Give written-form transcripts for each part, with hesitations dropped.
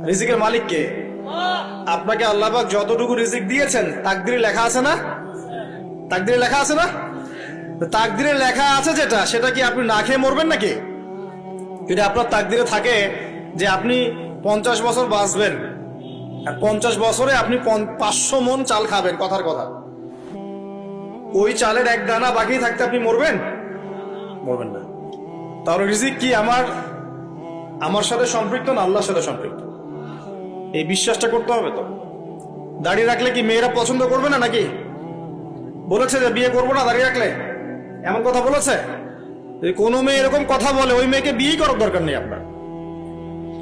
রিজিকের মালিক কে? আপনাকে আল্লাহ পাক যতটুকু রিজিক দিয়েছেন তাকদিরে লেখা আছে না? তাকদিরে লেখা আছে না? তাকদিরে লেখা আছে যেটা, সেটা কি আপনি না খেয়ে মরবেন নাকি? যদি আপনার তাকদিরে থাকে যে আপনি 50 বছর বাঁচবেন আর 50 বছরে আপনি 500 মণ চাল খাবেন, কথার কথা, ওই চালের এক দানা বাকি থাকতে আপনি মরবেন? মরবেন না। তাহলে রিজিক কি আমার সাথে সম্পৃক্ত না আল্লাহর সাথে সম্পৃক্ত? এই বিশ্বাসটা করতে হবে। তো দাড়ি রাখলে কি মেয়েরা পছন্দ করবে না নাকি? বলেছে যে বিয়ে করবো না দাড়ি রাখলে, এমন কথা বলেছে? যদি কোনো মেয়ে এরকম কথা বলে, ওই মেয়েকে বিয়েই করার দরকার নেই আপনার।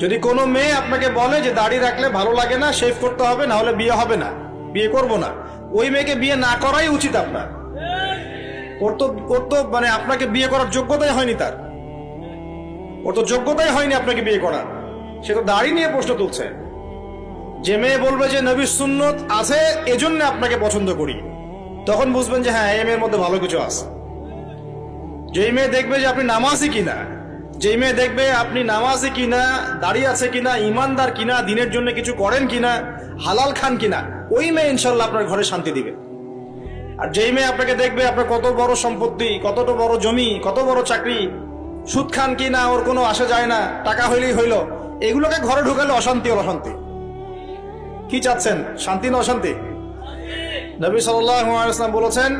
যদি কোনো মেয়ে আপনাকে বলে যে দাড়ি রাখলে ভালো লাগে না, শেভ করতে হবে, না হলে বিয়ে হবে না, বিয়ে করব না, ওই মেয়েকে বিয়ে না করাই উচিত আপনার। ওর তো মানে আপনাকে বিয়ে করার যোগ্যতাই হয়নি, ওর তো যোগ্যতাই হয়নি আপনাকে বিয়ে করার। সে তো দাড়ি নিয়ে প্রশ্ন তুলছে। যে মেয়ে বলবে যে নবীর সুন্নত আছে এজন্য আপনাকে পছন্দ করি, তখন বুঝবেন যে হ্যাঁ, এই মেয়ের মধ্যে ভালো কিছু আছে। যেই মেয়ে দেখবে যে আপনি নামাজি কিনা, যেই মেয়ে দেখবে আপনি নামাজি কিনা, দাঁড়িয়ে আছে কিনা, ইমানদার কিনা, দিনের জন্য কিছু করেন কিনা, হালাল খান কিনা, ওই মেয়ে ইনশাল্লাহ আপনার ঘরে শান্তি দিবে। আর যেই মেয়ে আপনাকে দেখবে আপনার কত বড় সম্পত্তি, কতটা বড় জমি, কত বড় চাকরি, সুদ খান কিনা ওর কোনো আসা যায় না, টাকা হইলেই হইল, এগুলোকে ঘরে ঢুকালে অশান্তি আর অশান্তি। কি চাচ্ছেন, শান্তি না অশান্তি? নবী সাল্লাল্লাহু আলাইহি ওয়াসাল্লাম বলেছেন,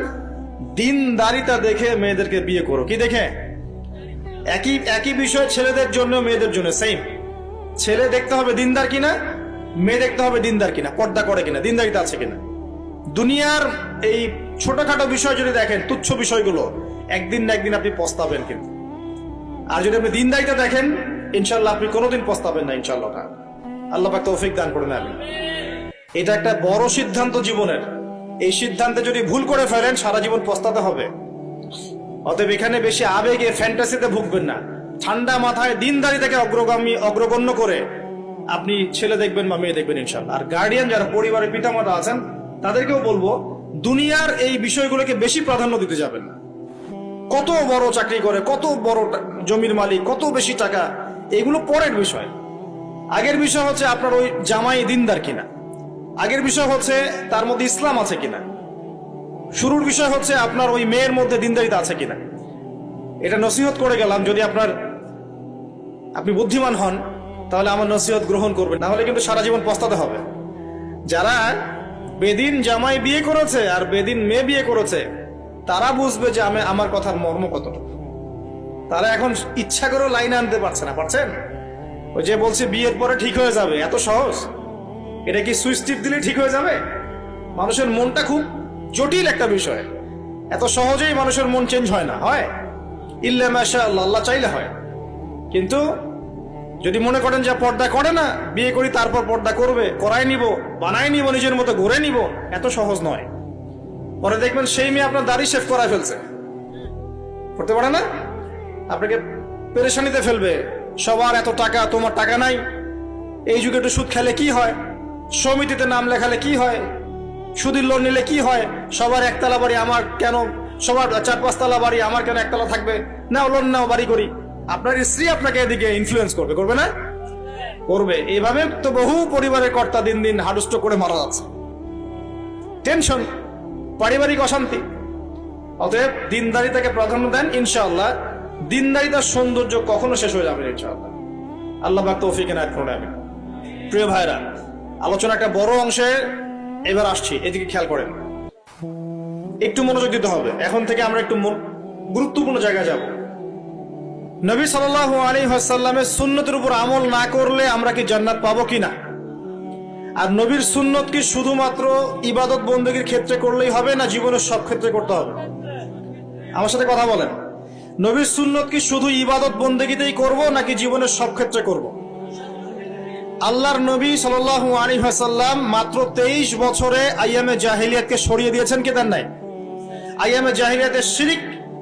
দিনদারিতা দেখে মেয়েদেরকে বিয়ে করো। কি দেখে? একই বিষয় ছেলেদের জন্য মেয়েদের জন্য সেম। ছেলে দেখতে হবে দিনদার কিনা, মেয়ে দেখতে হবে দিনদার কিনা, পর্দা করে কিনা, দিনদারিতা আছে কিনা। দুনিয়ার এই ছোটখাটো বিষয় যদি দেখেন, তুচ্ছ বিষয়গুলো, একদিন না একদিন আপনি পস্তাবেন কিন্তু। আর যদি আপনি দিনদারিতা দেখেন, ইনশাল্লাহ আপনি কোনোদিন পস্তাবেন না ইনশাল্লাহ। আল্লাহ পাক তৌফিক দান করেন। আমি এটা একটা বড় সিদ্ধান্ত জীবনের। এই সিদ্ধান্তে যদি ভুল করে ফেলেন সারা জীবন পস্তাতে হবে। অতএব এখানে বেশি আবেগে ফ্যান্টাসিতে ভুগবেন না। ঠান্ডা মাথায় দিনদারিতাকে অগ্রগণ্য করে আপনি ছেলে দেখবেন বা মেয়ে দেখবেন ইনশাল্লাহ। আর গার্ডিয়ান যারা পরিবারের পিতামাতা আছেন তাদেরকেও বলবো, দুনিয়ার এই বিষয়গুলোকে বেশি প্রাধান্য দিতে যাবেন না। কত বড় চাকরি করে, কত বড় জমির মালিক, কত বেশি টাকা, এগুলো পরের বিষয়। আগের বিষয় হচ্ছে আপনার ওই জামাই দিনদার কিনা, আগের বিষয় হচ্ছে তার মধ্যে ইসলাম আছে কিনা, শুরুর বিষয় হচ্ছে আপনার ওই মেয়ের মধ্যে দিনদারিতা আছে কিনা। এটা নসিহত করে গেলাম। যদি আপনি বুদ্ধিমান হন তাহলে আমার নসিহত গ্রহণ করবেন, না হলে কিন্তু সারা জীবন পস্তাতে হবে। যারা বেদিন জামাই বিয়ে করেছে আর বেদিন মেয়ে বিয়ে করেছে, তারা বুঝবে যে আমার কথার মর্ম কতটুকু। তারা এখন ইচ্ছা করেও লাইনে আনতে পারছে না। পারছেন? ওই যে বলছে বিয়ের পরে ঠিক হয়ে যাবে, এত সহজ? এটা কি সুইচ টিপ দিলে ঠিক হয়ে যাবে? মানুষের মনটা খুব জটিল একটা বিষয়। এত সহজেই মানুষের মন চেঞ্জ হয় না। হয় ইল্লা মাশাআল্লাহ, আল্লাহ চাইলে হয়। কিন্তু যদি মনে করেন যে পর্দা করে না, বিয়ে করি তারপর পর্দা করবে, করাই নিব, বানাই নিব, নিজের মতো ঘুরে নিব, এত সহজ নয়। পরে দেখবেন সেই মেয়ে আপনার দাড়ি শেভ করায় ফেলছে, করতে পারে না, আপনাকে পেরেশানিতে ফেলবে। সবার এত টাকা, তোমার টাকা নাই। এই যুগে একটু সুদ খেলে কি হয়, সমিতিতে নাম লেখালে কি হয়, সুদের লোন নিলে কি হয়, সবার একতলা বাড়ি, আমার কেন, সবার 4-5 তলা বাড়ি, আমার কেন একতলা থাকবে, নাও লোন নাও, বাড়ি করি। আপনার স্ত্রী আপনাকে এদিকে ইনফ্লুয়েন্স করবে, করবে না? করবে। এইভাবে তো বহু পরিবারের কর্তা দিন দিন হাডুষ্ট করে মারা যাচ্ছে। টেনশন, পারিবারিক অশান্তি। অতএব দিনদারিতাকে প্রাধান্য দেন ইনশাআল্লাহ। দিনদারিতার সৌন্দর্য কখনো শেষ হয়ে যাবে ইনশাআল্লাহ। আল্লাহ পাক তৌফিক এনায়েত করুন। আমিন। প্রিয় ভাইরা, আলোচনা একটা বড় অংশে এবার আসছি, এদিকে খেয়াল করেন, একটু মনোযোগ দিতে হবে। এখন থেকে আমরা একটু গুরুত্বপূর্ণ জায়গায় যাব। নবী সাল্লাল্লাহু আলাইহি ওয়াসাল্লামের সুন্নতের উপর আমল না করলে আমরা কি জান্নাত পাবো কিনা? আর নবীর সুন্নত কি শুধুমাত্র ইবাদত বন্দেগীর ক্ষেত্রে করলেই হবে, না জীবনের সব ক্ষেত্রে করতে হবে? আমার সাথে কথা বলেন। নবীর সুন্নত কি শুধু ইবাদত বন্দেগীতেই করব, নাকি জীবনের সব ক্ষেত্রে করব? আল্লাহর নবী সাল্লাল্লাহু আলাইহি ওয়াসাল্লাম মাত্র 23 বছরে আইয়ামে জাহিলিয়াতকে সরিয়ে দিয়েছেন কি দেন নাই? আইয়ামে জাহিলিয়াতের শিরক,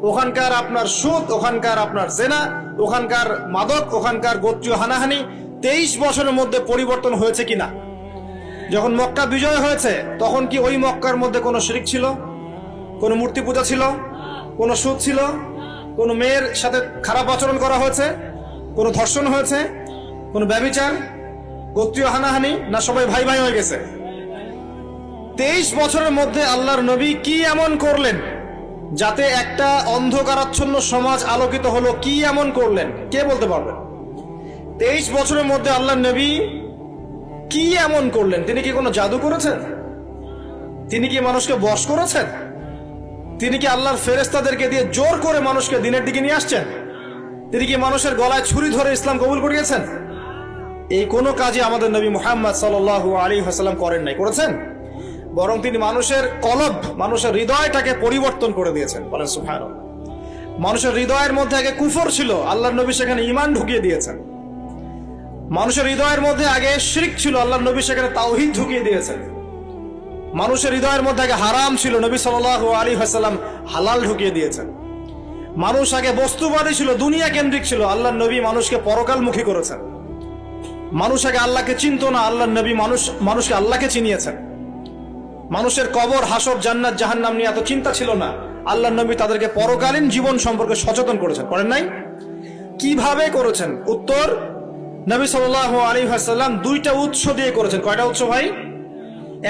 ওখানকার আপনার সুদ, ওখানকার আপনার জেনা, ওখানকার মাদক, ওখানকার গোত্রীয় হানাহানি 23 বছরের মধ্যে পরিবর্তন হয়েছে কিনা? যখন মক্কা বিজয় হয়েছে তখন কি ওই মক্কার মধ্যে কোনো শিরক ছিল, কোনো মূর্তি পূজা ছিল, কোনো সুদ ছিল, কোনো মেয়ের সাথে খারাপ আচরণ করা হয়েছে, কোনো ধর্ষণ হয়েছে, কোনো ব্যভিচার, গোত্রীয় হানাহানি, না সবাই ভাই ভাই হয়ে গেছে? 23 বছরের মধ্যে আল্লাহর নবী কি এমন করলেন যাতে একটা অন্ধকারাচ্ছন্ন সমাজ আলোকিত হলো? কি এমন করলেন, কে বলতে পারবে? 23 বছরের মধ্যে আল্লাহর নবী কি এমন করলেন? তিনি কি কোনো জাদু করেছেন? তিনি কি মানুষকে বশ করেছেন? তিনি কি আল্লাহর ফেরেশতাদেরকে দিয়ে জোর করে মানুষকে দিনের দিকে নিয়ে আসছেন? তিনি কি মানুষের গলায় ছুরি ধরে ইসলাম কবুল করিয়েছেন? এই কোনো কাজে আমাদের নবী মুহাম্মদ সাল্লাল্লাহু আলাইহি ওয়াসাল্লাম করেন নাই। করেছেন? বরং তিনি মানুষের কলব, মানুষের হৃদয়টাকে পরিবর্তন করে দিয়েছেন। বলেন সুবহানাল্লাহ। মানুষের হৃদয়ের মধ্যে আগে কুফর ছিল, আল্লাহর নবী সেখানে ঈমান ঢুকিয়ে দিয়েছেন। মানুষের হৃদয়ের মধ্যে আগে শিরক ছিল, আল্লাহর নবী সেখানে তাওহীদ ঢুকিয়ে দিয়েছেন। মানুষের হৃদয়ের মধ্যে আগে হারাম ছিল, নবী সাল্লাল্লাহু আলাইহি ওয়াসাল্লাম হালাল ঢুকিয়ে দিয়েছেন। মানুষ আগে বস্তুবাদী ছিল, দুনিয়া কেন্দ্রিক ছিল, আল্লাহর নবী মানুষকে পরকালমুখী করেছেন। মানুষ আগে আল্লাহকে চিনত না, আল্লাহর নবী মানুষকে আল্লাহকে চিনিয়েছেন। মানুষের কবর, হাসর, জান্নাত, জাহান্নাম নিয়ে এত চিন্তা ছিল না, আল্লাহর নবী তাদেরকে পরকালীন জীবন সম্পর্কে সচেতন করেছেন। করেন নাই? কিভাবে করেছেন? উত্তর, নবী সাল্লাল্লাহু আলাইহি ওয়াসাল্লাম দুইটা উৎস দিয়ে করেছেন। কয়টা উৎস ভাই?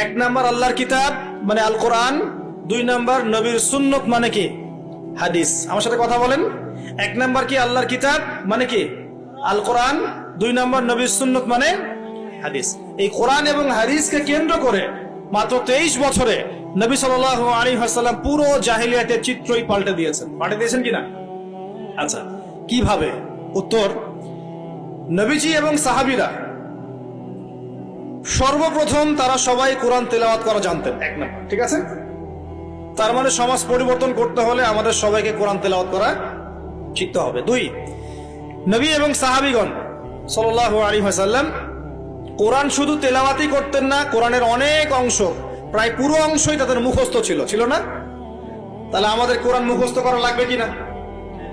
1 নাম্বার আল্লাহর কিতাব মানে আল কোরআন, 2 নাম্বার নবীর সুন্নত মানে কি? হাদিস। আমার সাথে কথা বলেন। 1 নাম্বার কি? আল্লাহর কিতাব মানে কি? আল কোরআন। 2 নাম্বার নবীর সুন্নত মানে হাদিস। এই কোরআন এবং হাদিসকে কেন্দ্র করে মাত্র 23 বছরে নবী সাল্লাল্লাহু আলাইহি ওয়াসাল্লাম পুরো জাহেলিয়াতের চিত্রই পাল্টে দিয়েছেন। পাল্টে দিয়েছেন কিনা? আচ্ছা, কিভাবে? উত্তর, নবীজি এবং সাহাবীরা সর্বপ্রথম তারা সবাই কোরআন তেলাওয়াত করা জানতেন। 1 নাম্বার, ঠিক আছে? তার মানে সমাজ পরিবর্তন করতে হলে আমাদের সবাইকে কোরআন তেলাওয়াত করা শিখতে হবে। 2, নবী এবং সাহাবীগণ সাল্লাল্লাহু আলাইহি ওয়াসাল্লাম কোরআন শুধু তেলাওয়াতই করতেন না, কোরআনের অনেক অংশ, প্রায় পুরো অংশই তাদের মুখস্থ ছিল না? তাহলে আমাদের কোরআন মুখস্থ করা লাগবে কিনা?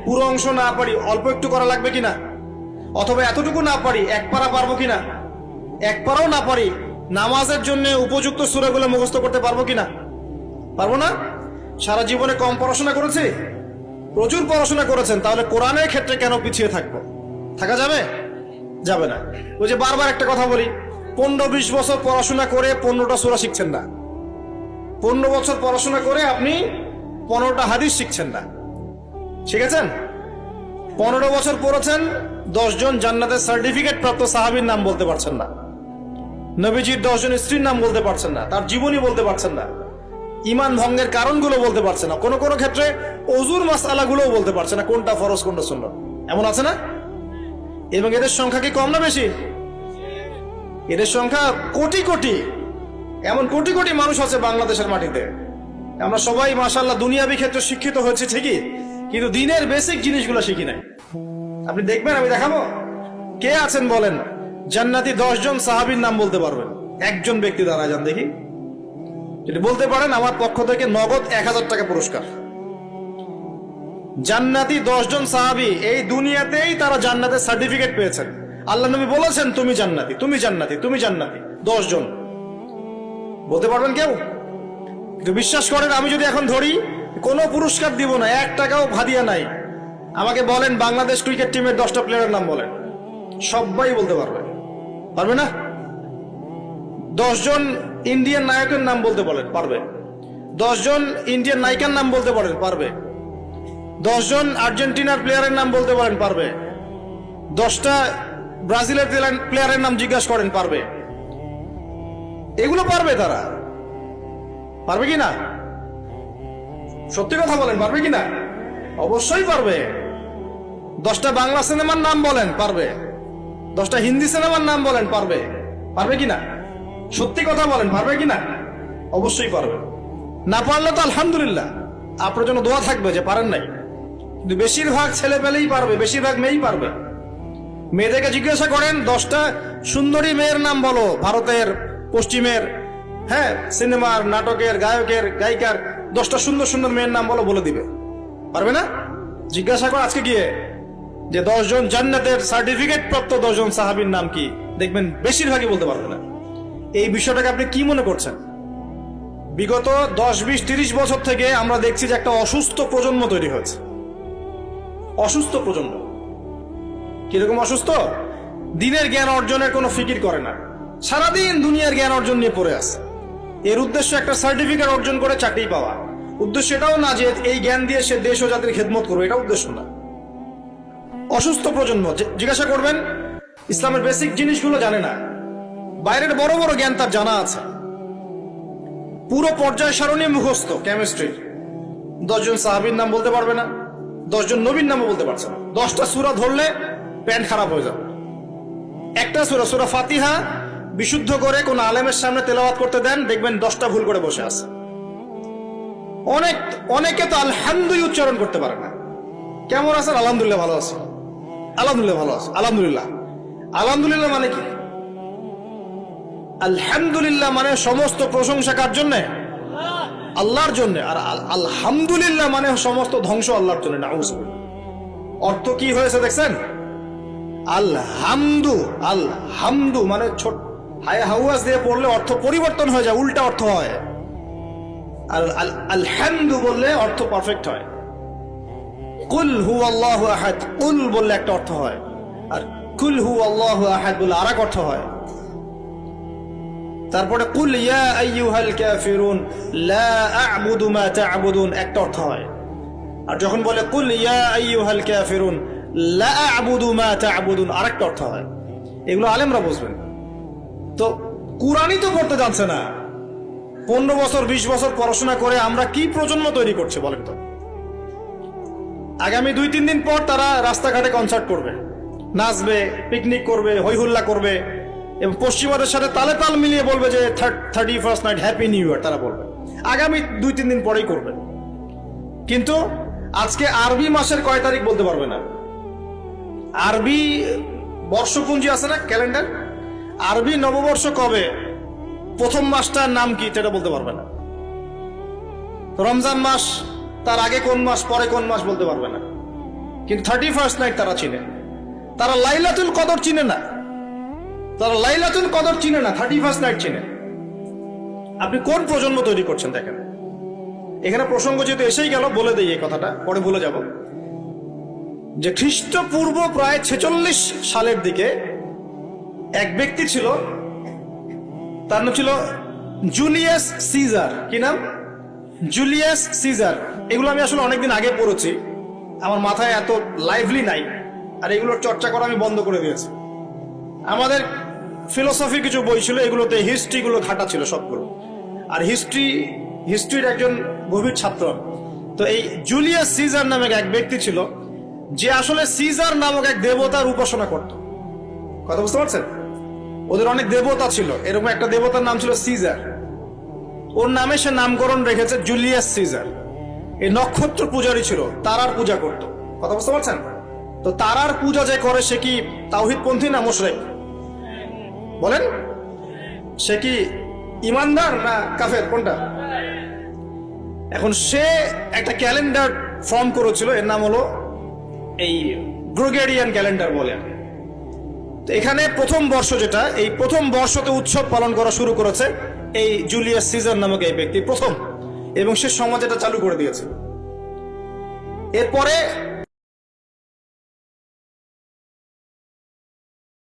পুরো অংশ না পারি, অল্প একটু করা লাগবে কিনা? অথবা এতটুকু না পারি, 1 পারা পারবো কিনা? 1 পারাও না পারি, নামাজের জন্য উপযুক্ত সূরাগুলো মুখস্থ করতে পারবো কিনা? পারবো না? সারা জীবনে কম পড়াশোনা করেছি? প্রচুর পড়াশোনা করেছেন, তাহলে কোরআনের ক্ষেত্রে কেন পিছিয়ে থাকবো? থাকা যাবে? যাবে না। ওই যে বারবার একটা কথা বলি, 15-20 বছর পড়াশোনা করে 15টা সূরা শিখছেন না। 15 বছর পড়াশোনা করে আপনি 15টা হাদিস শিখছেন না। শিখেছেন? 15 বছর পড়েছেন, 10 জন জান্নাতের সার্টিফিকেট প্রাপ্ত সাহাবীর নাম বলতে পারছেন না। নবীজির 10 জন স্ত্রীর নাম বলতে পারছেন না, তার জীবনী বলতে পারছেন না, ঈমান ভঙ্গের কারণগুলো বলতে পারছেন না, কোনো কোনো ক্ষেত্রে ওযুর মাসআলাগুলোও বলতে পারছেন না, কোনটা ফরজ কোনটা সুন্নাত। এমন আছে না? এবং এদের সংখ্যা কি কম না বেশি? এদের সংখ্যা কোটি কোটি, এমন কোটি কোটি মানুষ আছে বাংলাদেশের মাটিতে। আমরা সবাই মাশাআল্লাহ দুনিয়াবি ক্ষেত্রে শিক্ষিত হয়েছে ঠিকই, কিন্তু দিনের বেসিক জিনিসগুলো শিখি নাই। আপনি দেখবেন, আমি দেখাবো। কে আছেন বলেন জান্নাতি 10 জন সাহাবীর নাম বলতে পারবেন? একজন ব্যক্তি দাঁড়ায় যান দেখি। যদি বলতে পারেন, আমার পক্ষ থেকে নগদ 1000 টাকা পুরস্কার। জান্নাতি 10 জন সাহাবী, এই দুনিয়াতেই তারা জান্নাতের সার্টিফিকেট পেয়েছেন। আল্লাহ নবী বলেছেন তুমি জান্নাতি, তুমি জান্নাতি, তুমি জান্নাতি। 10 জন বলতে পারবেন কেউ? কিন্তু বিশ্বাস করেন, আমি যদি এখন ধরি, কোনো পুরস্কার দিব না, 1 টাকাও ভাদিয়া নাই। আমাকে বলেন বাংলাদেশ ক্রিকেট টিমের 10টা প্লেয়ারের নাম বলেন, সবাই বলতে পারবে। পারবে না? 10 জন ইন্ডিয়ান নায়কের নাম বলতে বলেন, পারবে। 10 জন ইন্ডিয়ান নায়িকার নাম বলতে পারেন, পারবে। 10 জন আর্জেন্টিনার প্লেয়ারের নাম বলতে পারেন, পারবে। 10টা ব্রাজিলের প্লেয়ারের নাম জিজ্ঞাসা করেন, পারবে। এগুলো পারবে তারা। পারবে কি না? সত্যি কথা বলেন, পারবে কি না? অবশ্যই পারবে। 10টা বাংলা সিনেমার নাম বলেন, পারবে। 10টা হিন্দি সিনেমার নাম বলেন, পারবে। পারবে কি না? সত্যি কথা বলেন, পারবে কি না? অবশ্যই পারবে। না পারলে তো আলহামদুলিল্লাহ, আপনার জন্য দোয়া থাকবে যে পারেন নাই। কিন্তু বেশিরভাগ ছেলে পেলেই পারবে, বেশিরভাগ মেয়েই পারবে। মেয়েদেরকে জিজ্ঞাসা করেন 10টা সুন্দরী মেয়ের নাম বলো, ভারতের, পশ্চিমের, হ্যাঁ, সিনেমার, নাটকের, গায়কের, গায়িকার 10টা সুন্দর সুন্দর মেয়ের নাম বলো, বলে দিবে। পারবে না? জিজ্ঞাসা কর আজকে গিয়ে যে 10 জন জান্নাতের সার্টিফিকেট প্রাপ্ত 10 জন সাহাবীর নাম কি, দেখবেন বেশিরভাগই বলতে পারবে না। এই বিষয়টাকে আপনি কি মনে করছেন? বিগত 10, 20, 30 বছর থেকে আমরা দেখছি যে একটা অসুস্থ প্রজন্ম তৈরি হয়েছে। অসুস্থ প্রজন্ম। কিরকম অসুস্থ? দিনের জ্ঞান অর্জনের কোনো ফিকির করে না, সারাদিন দুনিয়ার জ্ঞান অর্জন নিয়ে পড়ে আছে। এর উদ্দেশ্য একটা সার্টিফিকেট অর্জন করে চাকরি পাওয়া। উদ্দেশ্য এটাও না যে এই জ্ঞান দিয়ে সে দেশ ও জাতির খেদমত করবে, এটা উদ্দেশ্য না। অসুস্থ প্রজন্ম, জিজ্ঞাসা করবেন ইসলামের বেসিক জিনিসগুলো জানে না, বাইরের বড় বড় জ্ঞান তার জানা আছে, পুরো পর্যায় সারণী মুখস্থ কেমিস্ট্রি, 10 জন সাহাবীর নাম বলতে পারবে না, 10 জন নবীর নামও বলতে পারছে না। 10টা সূরা ধরলে প্যান্ট খারাপ হয়ে যাবে। একটা সূরা, সূরা ফাতিহা বিশুদ্ধ করে কোন আলেমের সামনে তেলাওয়াত করতে দেন, দেখবেন 10টা ভুল করে বসে আছে। অনেকে তো আলহামদুলিল্লাহ উচ্চারণ করতে পারে না। কেমন আছেন? আলহামদুলিল্লাহ ভালো আছে, আলহামদুলিল্লাহ ভালো আছে, আলহামদুলিল্লাহ। আলহামদুলিল্লাহ মানে কি? আলহামদুলিল্লাহ মানে সমস্ত প্রশংসা কার জন্য? আল্লাহর জন্য। আর আলহামদুলিল্লাহ মানে সমস্ত ধ্বংস আল্লাহর জন্য। নাউযুবিল্লাহ। অর্থ কি হয়েছে দেখছেন? আলহামদু, আলহামদু মানে ছোট হায়া হাওয়াজ দিয়ে পড়লে অর্থ পরিবর্তন হয়ে যায়, উল্টা অর্থ হয়। আর আলহামদু বললে অর্থ পারফেক্ট হয়। কুল হুয়াল্লাহু আহাদ, কুল বললে একটা অর্থ হয়, আর কুল হুয়াল্লাহু আহাদ বললে আরেক অর্থ হয়। তারপরে কুল ইয়া আইয়ুহাল কাফিরুন লা আ'বুদু মা তা'বুদুন একটা অর্থ হয়। আর যখন বলে কুল ইয়া আইয়ুহাল কাফিরুন লা আ'বুদু মা তা'বুদুন আরেকটা অর্থ হয়। এগুলো আলেমরা বুঝবেন। তো কুরআনই তো পড়তে জানছে না। 15 বছর 20 বছর পড়াশোনা করে আমরা কি প্রজন্ম তৈরি করছে বলেন তো? আগামী 2-3 দিন পর তারা রাস্তাঘাটে কনসার্ট করবে, নাচবে, পিকনিক করবে, হইহুল্লা করবে এবং পশ্চিমাদের সাথে তালে তাল মিলিয়ে বলবে যে 31st night happy new year. তারা বলবে আগামী 2-3 দিন পরেই করবে। কিন্তু আজকে আরবি মাসের কয় তারিখ বলতে পারবে না। আরবি বর্ষপুঞ্জি আছে না, ক্যালেন্ডার, আরবি নববর্ষ কবে, প্রথম মাসটার নাম কি সেটা বলতে পারবে না। রমজান মাস তার আগে কোন মাস, পরে কোন মাস বলতে পারবে না। কিন্তু 31st নাইট তারা চিনে। তারা লাইলাতুল কদর চিনে না, তারা লাইলাতুল কদর চিনে না, 31st নাইট চিনে। আপনি কোন প্রজন্ম তৈরি করছেন দেখেন। এখানে প্রসঙ্গ যেহেতু এসেই গেল বলে দেই এই কথাটা, পরে ভুলে যাব, যে খ্রিস্টপূর্ব প্রায় 46 সালের দিকে এক ব্যক্তি ছিল, তার নাম ছিল জুলিয়াস সিজার। কি নাম? Julius Caesar. এগুলো আমি আসলে অনেকদিন আগে পড়েছি, আমার মাথায় এত লাইভলি নাই, আর এগুলোর চর্চা করা আমি বন্ধ করে দিয়েছি। আমাদের ফিলোসফি কিছু বই ছিল, এগুলোতে হিস্ট্রিগুলো ঘাটা ছিল সবগুলো, আর হিস্ট্রির একজন গভীর ছাত্র। তো এই জুলিয়াস সিজার নামে এক ব্যক্তি ছিল, যে আসলে সিজার নামক এক দেবতার উপাসনা করত। কথা বুঝতে পারছেন? ওদের অনেক দেবতা ছিল, এরকম একটা দেবতার নাম ছিল সিজার। ওর নামে সে নামকরণ রেখেছে জুলিয়াস সিজার। এই নক্ষত্র পূজারী ছিল, তারার পূজা করত। কথা বুঝতে পারছেন? তো তারার পূজা যে করে সে কি তাওহীদপন্থী না মুশরিক? বলেন, সে কি ইমানদার না কাফের, কোনটা? এখন সে একটা ক্যালেন্ডার ফর্ম করেছিল, এর নাম হলো এই গ্রেগরিয়ান ক্যালেন্ডার বলে। তো এখানে প্রথম বর্ষ যেটা, এই প্রথম বর্ষতে উৎসব পালন করা শুরু করেছে এই জুলিয়াস সিজার নামক এই ব্যক্তি প্রথম, এবং সে সমাজ এটা চালু করে দিয়েছে। এরপরে